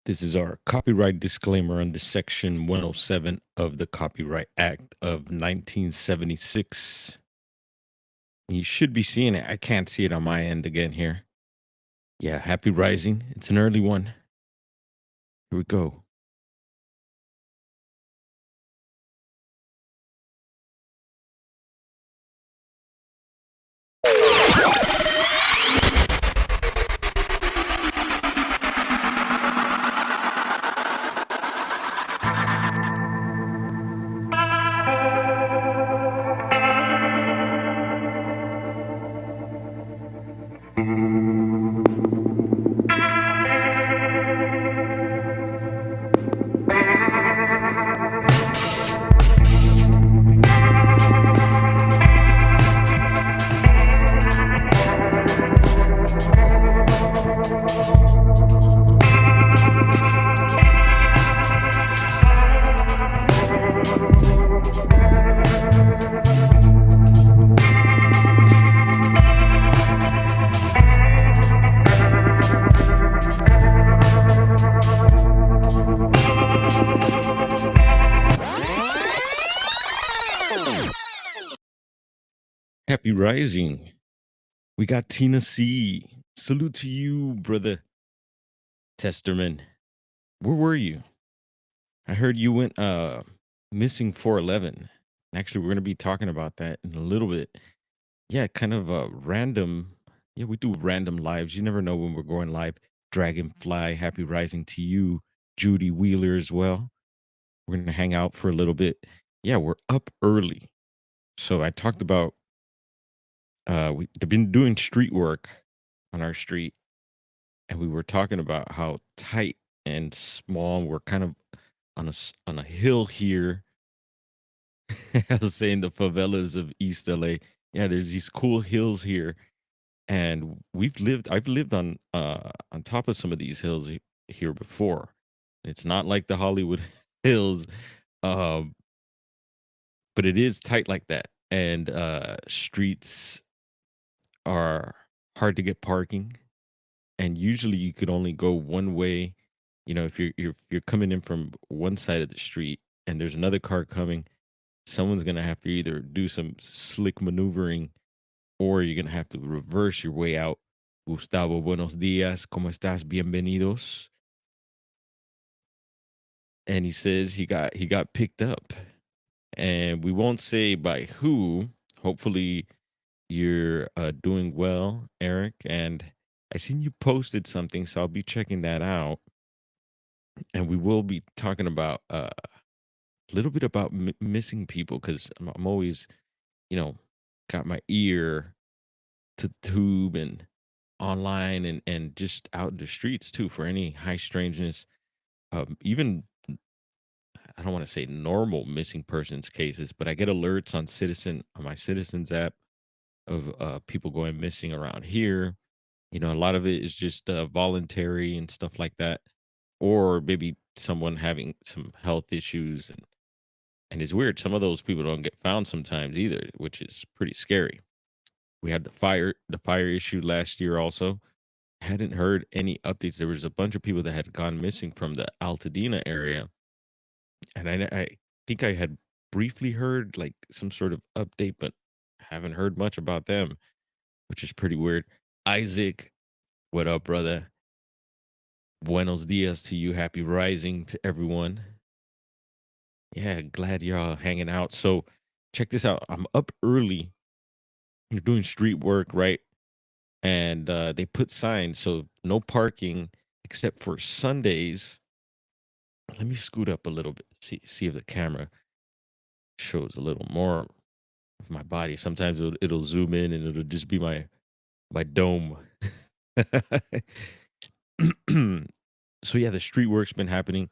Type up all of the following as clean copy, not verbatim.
This is our copyright disclaimer under Section 107 of the Copyright Act of 1976. You should be seeing it. I can't see it on my end again here. Yeah, happy rising. It's an early one. Here we go. Happy rising. We got Tina C. Salute to you, brother Testerman. Where were you? I heard you went missing 411. Actually, we're going to be talking about that in a little bit. Yeah, kind of a random. Yeah, we do random lives. You never know when we're going live. Dragonfly, happy rising to you. Judy Wheeler as well. We're going to hang out for a little bit. Yeah, we're up early. So I talked about they've been doing street work on our street, and we were talking about how tight and small we're kind of on a hill here. I was saying the favelas of East LA. Yeah, there's these cool hills here, and I've lived on top of some of these hills here before. It's not like the Hollywood hills, um, but it is tight like that, and streets are hard to get parking, and usually you could only go one way. You know, if you're coming in from one side of the street and there's another car coming, someone's gonna have to either do some slick maneuvering or you're gonna have to reverse your way out. Gustavo, buenos dias, ¿cómo estás? Bienvenidos. And he says he got picked up, and we won't say by who. Hopefully, you're doing well, Eric. And I seen you posted something, so I'll be checking that out. And we will be talking about a little bit about missing people because I'm always, you know, got my ear to the tube and online and just out in the streets too for any high strangeness. Even I don't want to say normal missing persons cases, but I get alerts on my Citizens app of people going missing around here. You know, a lot of it is just voluntary and stuff like that, or maybe someone having some health issues and it's weird. Some of those people don't get found sometimes either, which is pretty scary. We had the fire issue last year also. Hadn't heard any updates. There was a bunch of people that had gone missing from the Altadena area, and I think I had briefly heard like some sort of update, but haven't heard much about them, which is pretty weird. Isaac, what up, brother? Buenos dias to you. Happy rising to everyone. Yeah, glad y'all hanging out. So check this out. I'm up early. You're doing street work, right? And they put signs, so no parking except for Sundays. Let me scoot up a little bit, see if the camera shows a little more of my body. Sometimes it'll zoom in and it'll just be my dome. So yeah, the street work's been happening,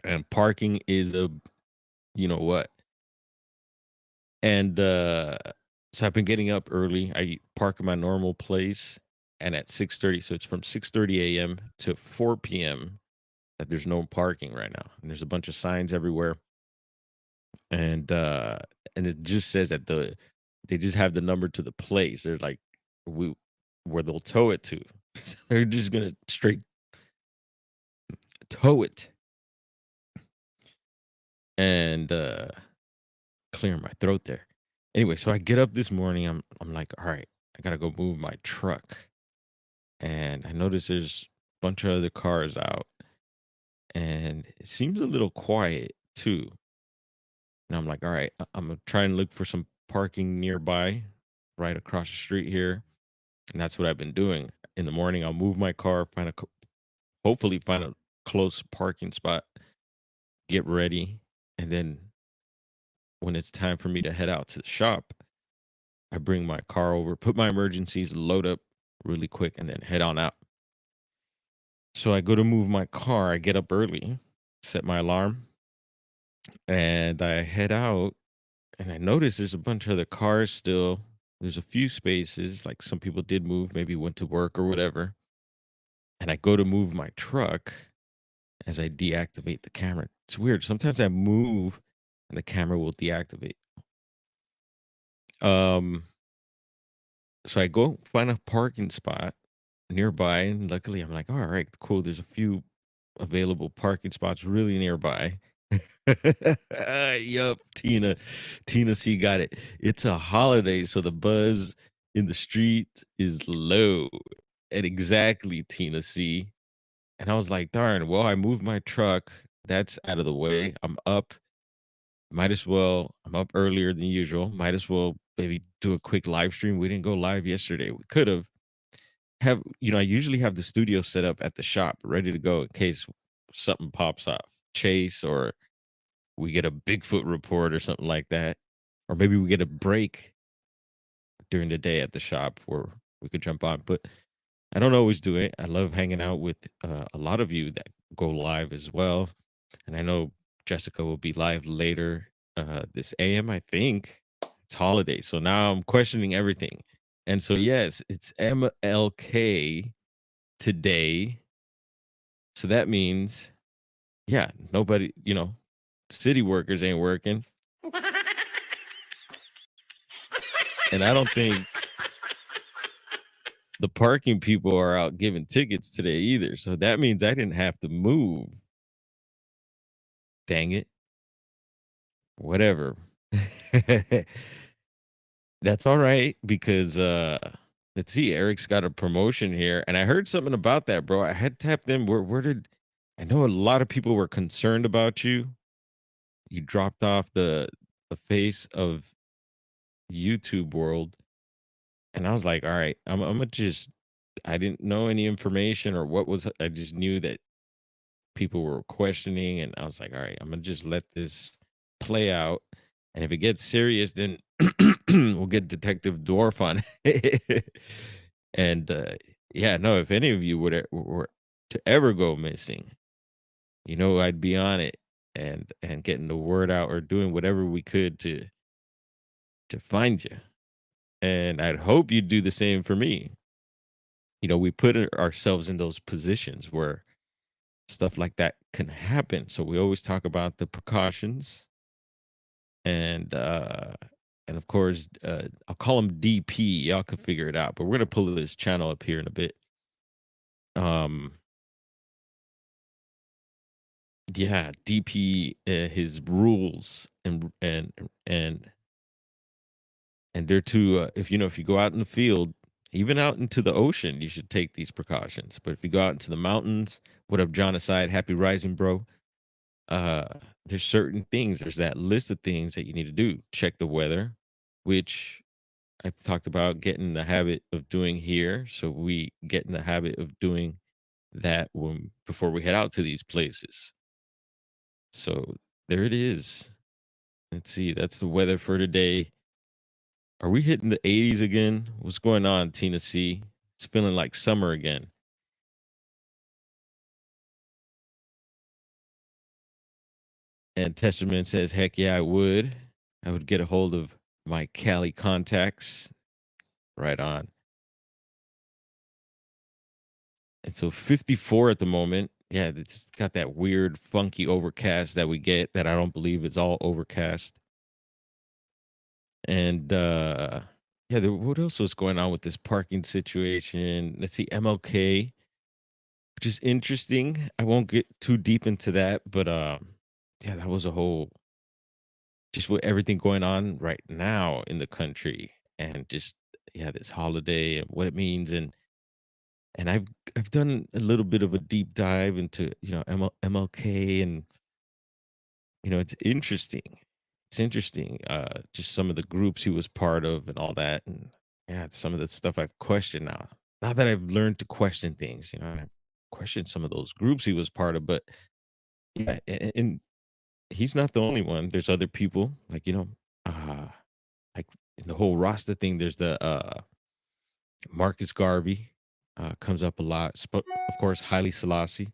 and parking is a you know what. And so I've been getting up early. I park in my normal place, and at 6:30, so it's from 6:30 a.m. to 4 p.m. that there's no parking right now, and there's a bunch of signs everywhere, and it just says that they just have the number to the place. They're like we where they'll tow it to. So they're just gonna straight tow it, and clear my throat there. Anyway, so I get up this morning. I'm like, all right, I gotta go move my truck, and I notice there's a bunch of other cars out, and it seems a little quiet too. And I'm like, all right, I'm gonna try and look for some parking nearby, right across the street here, and that's what I've been doing. In the morning, I'll move my car, hopefully find a close parking spot, get ready, and then when it's time for me to head out to the shop, I bring my car over, put my emergencies, load up really quick, and then head on out. So I go to move my car. I get up early, set my alarm, and I head out. And I notice there's a bunch of other cars still. There's a few spaces, like some people did move, maybe went to work or whatever. And I go to move my truck as I deactivate the camera. It's weird. Sometimes I move and the camera will deactivate. Um, so I go find a parking spot nearby, and luckily I'm like, all right, cool. There's a few available parking spots really nearby. Yup, Tina C got it. It's a holiday, so the buzz in the street is low. And exactly, Tina C. And I was like, darn, well, I moved my truck. That's out of the way. I'm up. I'm up earlier than usual. Might as well maybe do a quick live stream. We didn't go live yesterday. We could have, I usually have the studio set up at the shop ready to go in case something pops off. Chase, or we get a Bigfoot report or something like that. Or maybe we get a break during the day at the shop where we could jump on. But I don't always do it. I love hanging out with a lot of you that go live as well. And I know Jessica will be live later this AM, I think. It's holiday. So now I'm questioning everything. And so, yes, it's MLK today. So that means, yeah, nobody, city workers ain't working. And I don't think the parking people are out giving tickets today either. So that means I didn't have to move. Dang it. Whatever. That's all right because let's see, Eric's got a promotion here. And I heard something about that, bro. I had tapped in. Where did I know a lot of people were concerned about you? You dropped off the face of YouTube world. And I was like, all right, I'm gonna just I didn't know any information or what was I just knew that people were questioning, and I was like, all right, I'm gonna just let this play out. And if it gets serious, then we'll get Detective Dwarf on. And yeah, no, if any of you were to ever go missing, I'd be on it and getting the word out or doing whatever we could to find you. And I'd hope you'd do the same for me. We put ourselves in those positions where stuff like that can happen. So we always talk about the precautions and of course I'll call him DP. Y'all can figure it out. But we're gonna pull this channel up here in a bit. Um yeah, DP his rules and they're to if you go out in the field, even out into the ocean, you should take these precautions. But if you go out into the mountains, what up, John aside, happy rising, bro. uh there's certain things, there's that list of things that you need to do. Check the weather, which I've talked about getting in the habit of doing here, so we get in the habit of doing that when before we head out to these places. So there it is. Let's see, that's the weather for today. Are we hitting the 80s again? What's going on, Tina C? It's feeling like summer again. And Testament says, heck yeah, I would get a hold of my Cali contacts. Right on. And so 54 at the moment. Yeah, it's got that weird, funky overcast that we get that I don't believe is all overcast. And yeah, what else was going on with this parking situation? Let's see, MLK which is interesting. I won't get too deep into that, but yeah, that was a whole just with everything going on right now in the country and just yeah, this holiday and what it means and I've done a little bit of a deep dive into, MLK and it's interesting. It's interesting just some of the groups he was part of and all that and yeah, some of the stuff I've questioned now. Now that I've learned to question things, and I've questioned some of those groups he was part of, but yeah, and he's not the only one. There's other people like, uh like in the whole Rasta thing, there's the Marcus Garvey comes up a lot. Of course, Haile Selassie,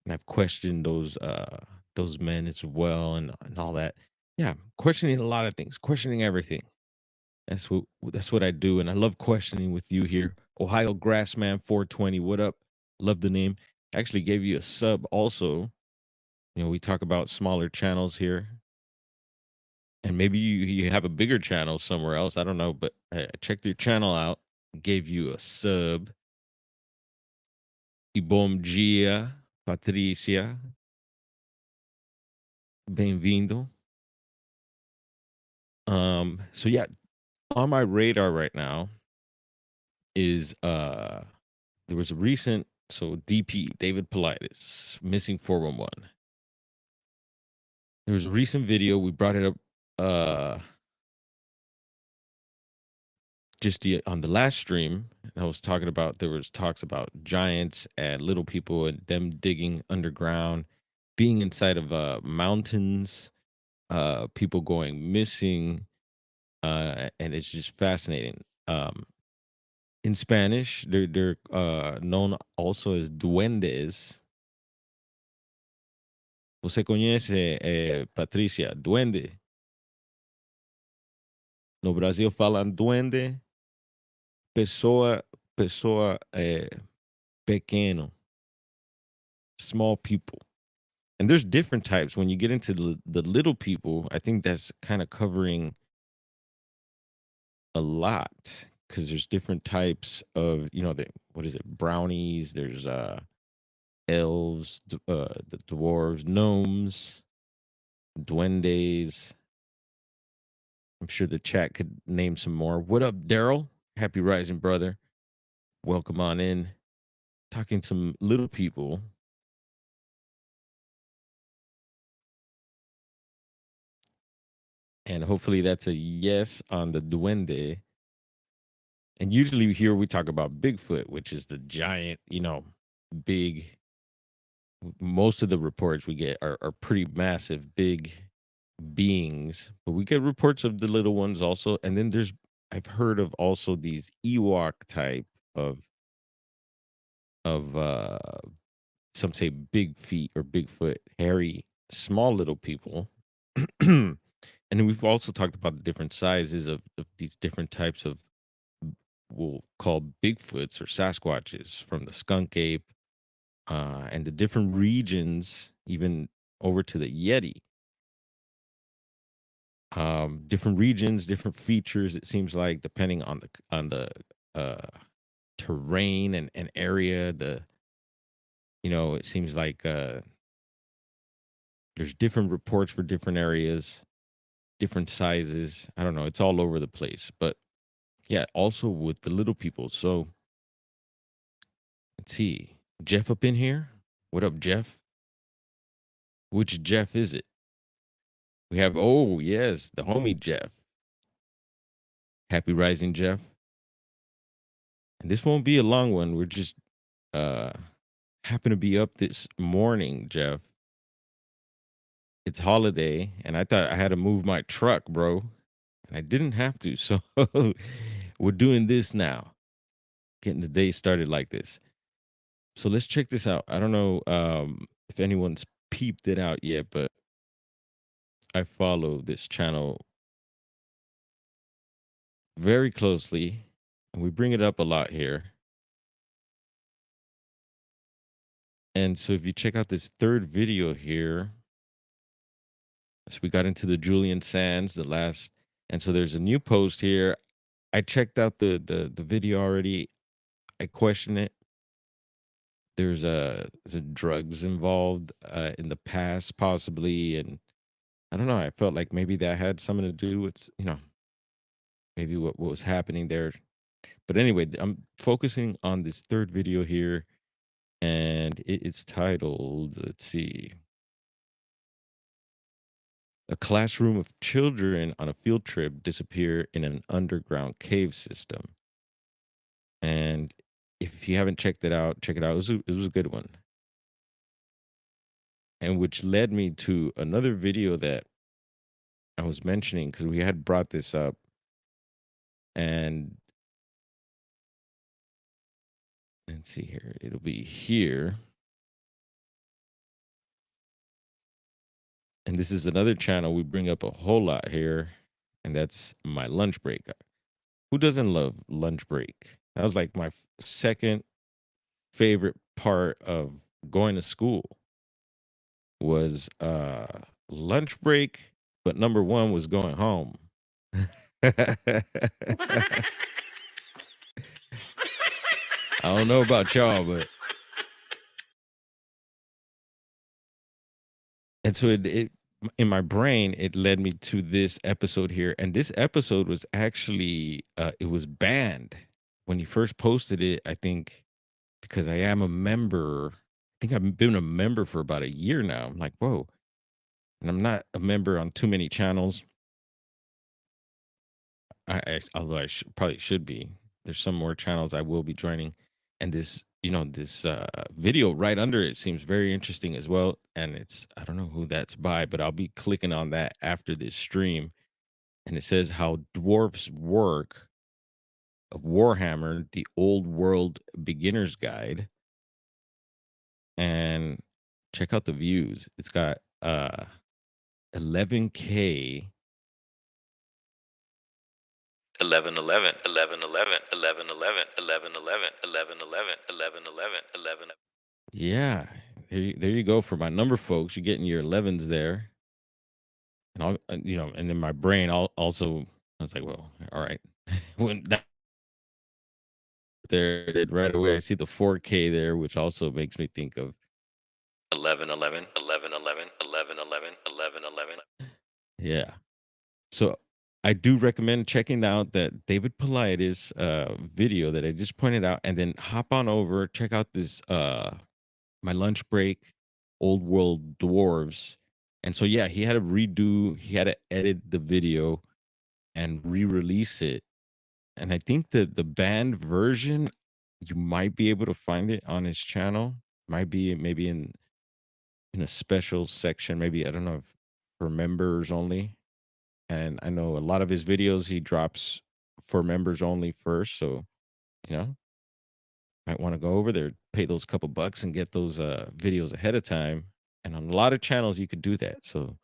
and I've questioned those men as well, and all that. Yeah, questioning a lot of things, questioning everything. That's what I do, and I love questioning with you here. Ohio Grassman 420, what up? Love the name. Actually gave you a sub also. We talk about smaller channels here, and maybe you have a bigger channel somewhere else. I don't know, but I checked your channel out, gave you a sub. E bom dia, Patricia. Bem-vindo. So yeah, on my radar right now is there was a recent DP David Politis missing 411. There was a recent video we brought it up just on the last stream. And I was talking about there was talks about giants and little people and them digging underground, being inside of mountains, people going missing, and it's just fascinating. In Spanish, they're known also as duendes. Você conhece, Patricia, duende? No Brasil falam duende, pessoa pequeno, small people. And there's different types. When you get into the little people, I think that's kind of covering a lot because there's different types of, what is it, brownies, there's elves, the dwarves, gnomes, duendes. I'm sure the chat could name some more. What up, Daryl? Happy rising, brother. Welcome on in. Talking some little people. And hopefully that's a yes on the duende. And usually here we talk about Bigfoot, which is the giant, big. Most of the reports we get are pretty massive, big beings. But we get reports of the little ones also. And then I've heard of also these Ewok type of some say big feet or Bigfoot, hairy, small little people. And then we've also talked about the different sizes of these different types of we'll call Bigfoots or Sasquatches from the skunk ape and the different regions, even over to the Yeti. Different regions, different features. It seems like depending on the uh, terrain and area, it seems like there's different reports for different areas, different sizes. I don't know. It's all over the place. But yeah, also with the little people. So let's see. Jeff up in here. What up, Jeff? Which Jeff is it? We have, oh, yes, the homie Jeff. Happy rising, Jeff. And this won't be a long one. We're just uh happen to be up this morning, Jeff. It's holiday, and I thought I had to move my truck, bro. And I didn't have to. So we're doing this now. Getting the day started like this. So let's check this out. I don't know if anyone's peeped it out yet, but I follow this channel very closely, and we bring it up a lot here. And so if you check out this third video here, so we got into the Julian Sands, the last, and so there's a new post here. I checked out the video already. I question it. there's a drugs involved in the past, possibly, and I don't know. I felt like maybe that had something to do with maybe what was happening there. But anyway, I'm focusing on this third video here, and it's titled, let's see, "A classroom of children on a field trip disappear in an underground cave system." And if you haven't checked it out, check it out. It was a good one. And which led me to another video that I was mentioning because we had brought this up, and let's see here. It'll be here. And this is another channel we bring up a whole lot here, and that's my lunch break. Who doesn't love lunch break? That was like my second favorite part of going to school was lunch break, but number one was going home. I don't know about y'all, but and so it in my brain it led me to this episode here, and this episode was actually it was banned when he first posted it. I think because I am a member. I think I've been a member for about a year now. I'm like, whoa, and I'm not a member on too many channels. Although probably should be. There's some more channels I will be joining, and this video right under it seems very interesting as well. And it's I don't know who that's by, but I'll be clicking on that after this stream. And it says how dwarfs work of Warhammer, the Old World Beginner's Guide, and check out the views. It's got 11K 11 11 11 11 11 11 11 11 11 11 11 11 11. Yeah, there you go for my number, folks. You're getting your 11s there, and and in my brain, I'll also I was like, well, all right. When that there, did right away, I see the 4K there, which also makes me think of 11 11 11 11 11 11 11 11. Yeah. So I do recommend checking out that David Paulides video that I just pointed out, and then hop on over, check out this my lunch break, Old World Dwarves. And so yeah, he had to edit the video and re-release it. And I think that the band version, you might be able to find it on his channel. Might be maybe in a special section, maybe I don't know if for members only. And I know a lot of his videos he drops for members only first, so you know, might want to go over there, pay those couple bucks and get those videos ahead of time. And on a lot of channels you could do that. So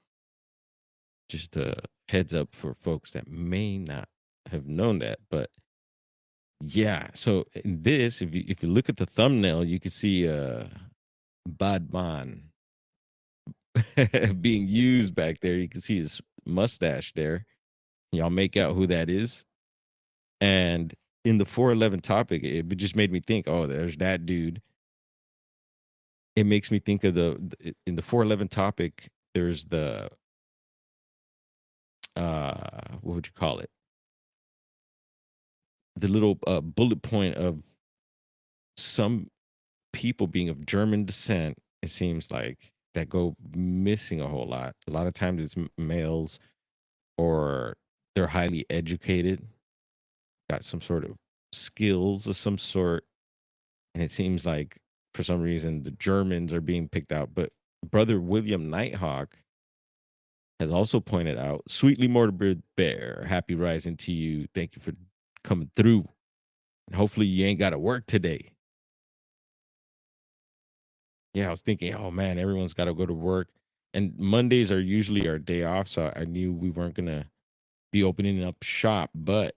just a heads up for folks that may not have known that. But yeah, so in this, if you look at the thumbnail, you can see Badman being used back there. You can see his mustache there. Y'all make out who that is. And in the 411 topic, it just made me think, oh, there's that dude. It makes me think of in the 411 topic, there's the what would you call it? The little bullet point of some people being of German descent, it seems like, that go missing a whole lot. A lot of times it's males, or they're highly educated, got some sort of skills of some sort, and it seems like for some reason the Germans are being picked out. But brother William Nighthawk has also pointed out, "Sweetly morbid bear, happy rising to you. Thank you for coming through. And hopefully you ain't got to work today." Yeah, I was thinking, oh man, everyone's got to go to work, and Mondays are usually our day off, so I knew we weren't gonna be opening up shop. But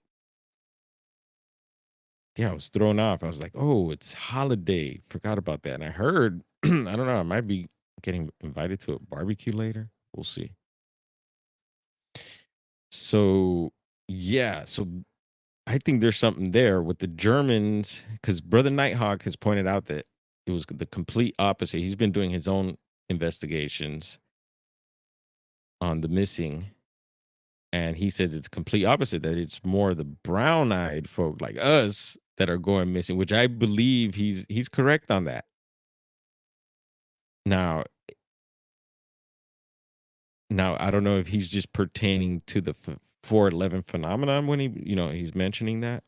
yeah, I was thrown off. I was like, oh, it's holiday. Forgot about that. And I heard, I don't know, I might be getting invited to a barbecue later. We'll see. So yeah, so I think there's something there with the Germans, because Brother Nighthawk has pointed out that it was the complete opposite. He's been doing his own investigations on the missing, and he says it's complete opposite, that it's more the brown-eyed folk like us that are going missing, which I believe he's correct on that. Now now I don't know if he's just pertaining to the 411 phenomenon when he's mentioning that,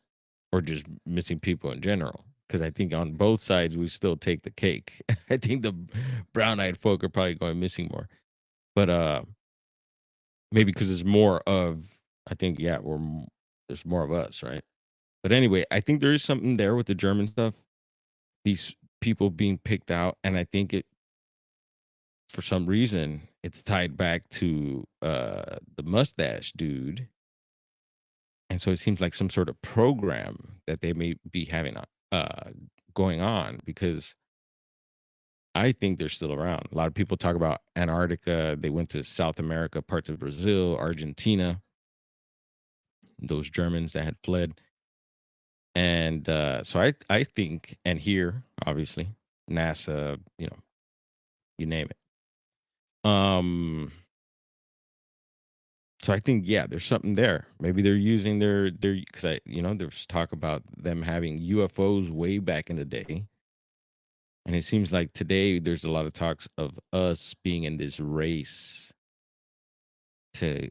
or just missing people in general. Because I think on both sides we still take the cake. I think the brown-eyed folk are probably going missing more. But maybe because there's more of, I think, yeah, there's more of us, right? But anyway, I think there is something there with the German stuff. These people being picked out, and I think it, for some reason, it's tied back to the mustache dude, and so it seems like some sort of program that they may be having going on, because I think they're still around. A lot of people talk about Antarctica. They went to South America, parts of Brazil, Argentina. Those Germans that had fled. And so I think, and here, obviously, NASA, you name it. So I think, yeah, there's something there. Maybe they're using their because there's talk about them having UFOs way back in the day, and it seems like today there's a lot of talks of us being in this race to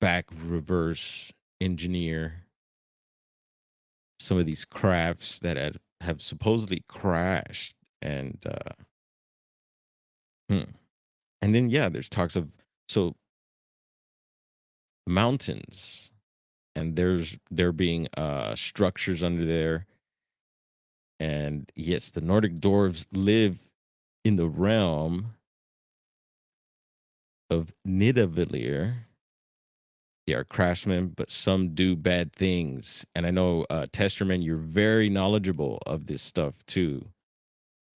back reverse engineer some of these crafts that have supposedly crashed. And hmm. And then, yeah, there's talks of, so, mountains, and there being structures under there. And yes, the Nordic dwarves live in the realm of Nidavellir. They are craftsmen, but some do bad things. And I know, Testerman, you're very knowledgeable of this stuff too.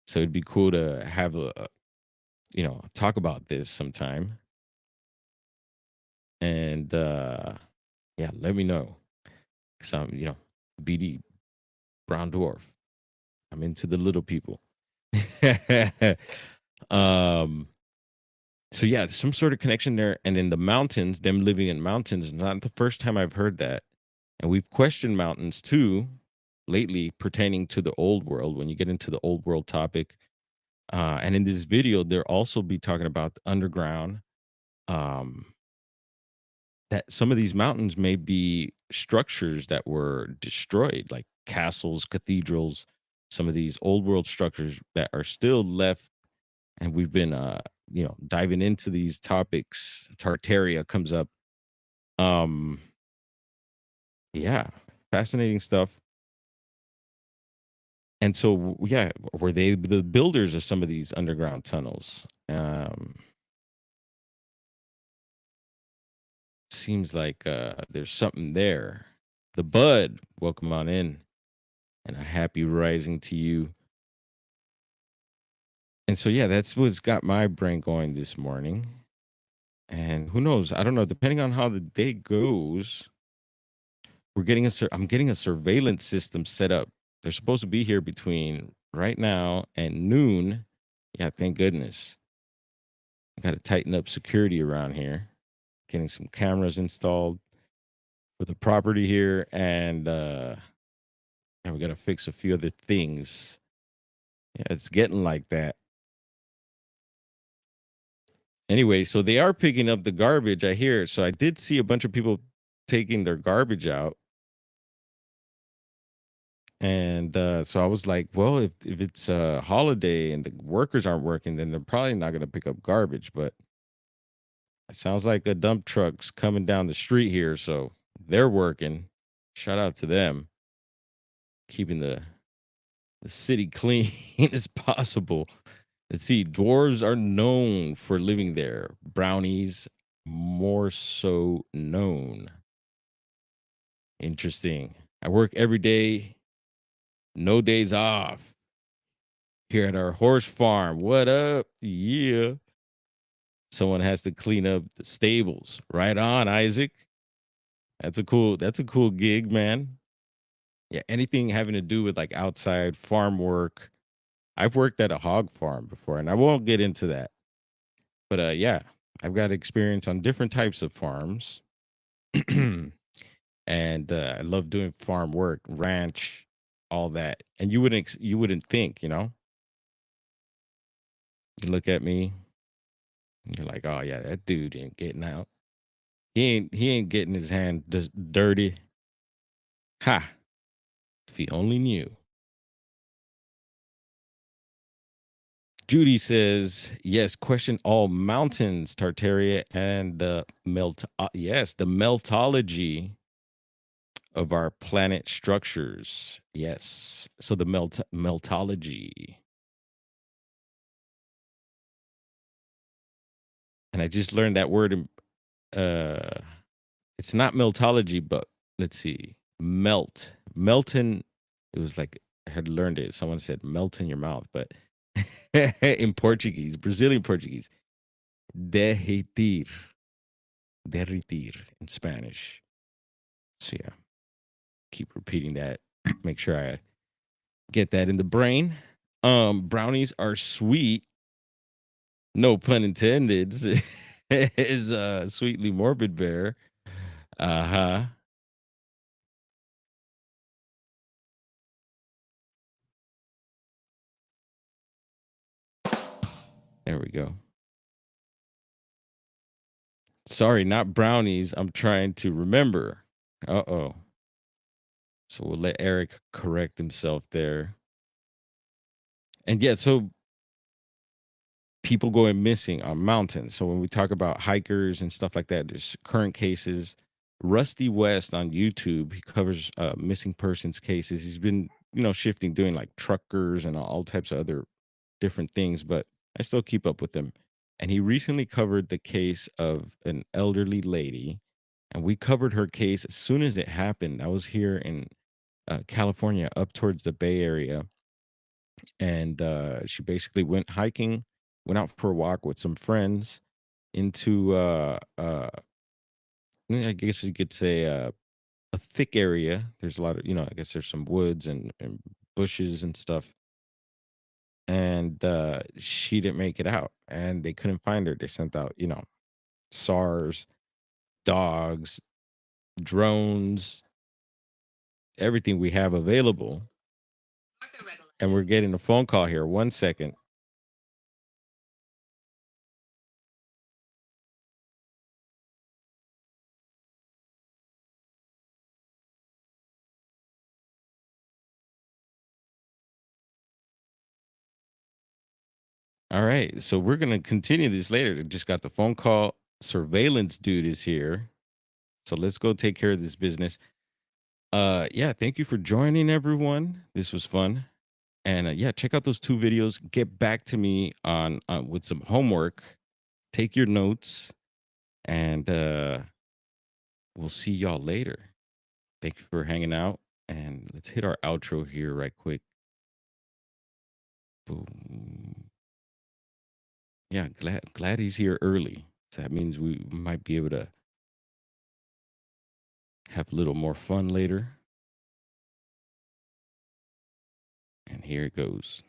So it'd be cool to have talk about this sometime. And yeah, let me know. Cause I'm, BD, brown dwarf. I'm into the little people. um, so yeah, some sort of connection there. And in the mountains, them living in mountains, is not the first time I've heard that. And we've questioned mountains too lately, pertaining to the old world, when you get into the old world topic. And in this video, they'll also be talking about the underground. Um, that some of these mountains may be structures that were destroyed, like castles, cathedrals, some of these old world structures that are still left. And we've been, diving into these topics. Tartaria comes up. Um, yeah, fascinating stuff. And so, yeah, were they the builders of some of these underground tunnels? Seems like there's something there. The Bud, welcome on in, and a happy rising to you. And so, yeah, that's what's got my brain going this morning. And who knows? I don't know. Depending on how the day goes, I'm getting a surveillance system set up. They're supposed to be here between right now and noon. Yeah, thank goodness. I got to tighten up security around here. Getting some cameras installed for the property here, and we got to fix a few other things. Yeah, it's getting like that. Anyway, so they are picking up the garbage, I hear. So I did see a bunch of people taking their garbage out. And so I was like, well, if it's a holiday and the workers aren't working, then they're probably not going to pick up garbage. But it sounds like a dump truck's coming down the street here. So they're working. Shout out to them, keeping the city clean as possible. Let's see. Dwarves are known for living there. Brownies, more so known. Interesting. I work every day, no days off. Here at our horse farm. What up? Yeah. Someone has to clean up the stables. Right on, Isaac. That's a cool gig, man. Yeah, anything having to do with like outside farm work, I've worked at a hog farm before, and I won't get into that. But yeah, I've got experience on different types of farms, and I love doing farm work, ranch, all that. And you wouldn't think, you know. You look at me, and you're like, oh yeah, that dude ain't getting out. He ain't getting his hand dirty. Ha! If he only knew. Judy says, yes, question all mountains, Tartaria, and the yes, the meltology of our planet structures. Yes. So the meltology. And I just learned that word uh it's not meltology, but let's see. Melt. Melton. It was like I had learned it. Someone said melt in your mouth, but in Portuguese, Brazilian Portuguese. Derretir. Derretir in Spanish. So yeah, keep repeating that. Make sure I get that in the brain. Brownies are sweet, no pun intended. Is sweetly morbid bear. Uh-huh. There we go. Sorry, not brownies. I'm trying to remember. Uh-oh. So we'll let Eric correct himself there. And yeah, so people going missing on mountains. So when we talk about hikers and stuff like that, there's current cases. Rusty West on YouTube, he covers missing persons cases. He's been, shifting, doing like truckers and all types of other different things, but I still keep up with him. And he recently covered the case of an elderly lady, and we covered her case as soon as it happened. I was here in California, up towards the Bay Area, and she basically went hiking, went out for a walk with some friends into I guess you could say a thick area. There's a lot of, I guess there's some woods and bushes and stuff. And she didn't make it out, and they couldn't find her. They sent out, SARS, dogs, drones, everything we have available. And we're getting a phone call here. 1 second. All right. So we're going to continue this later. I just got the phone call. Surveillance dude is here. So let's go take care of this business. Yeah, thank you for joining everyone. This was fun. And yeah, check out those two videos. Get back to me on with some homework. Take your notes, and we'll see y'all later. Thank you for hanging out, and let's hit our outro here right quick. Boom. Yeah, glad he's here early. So that means we might be able to have a little more fun later. And here it goes.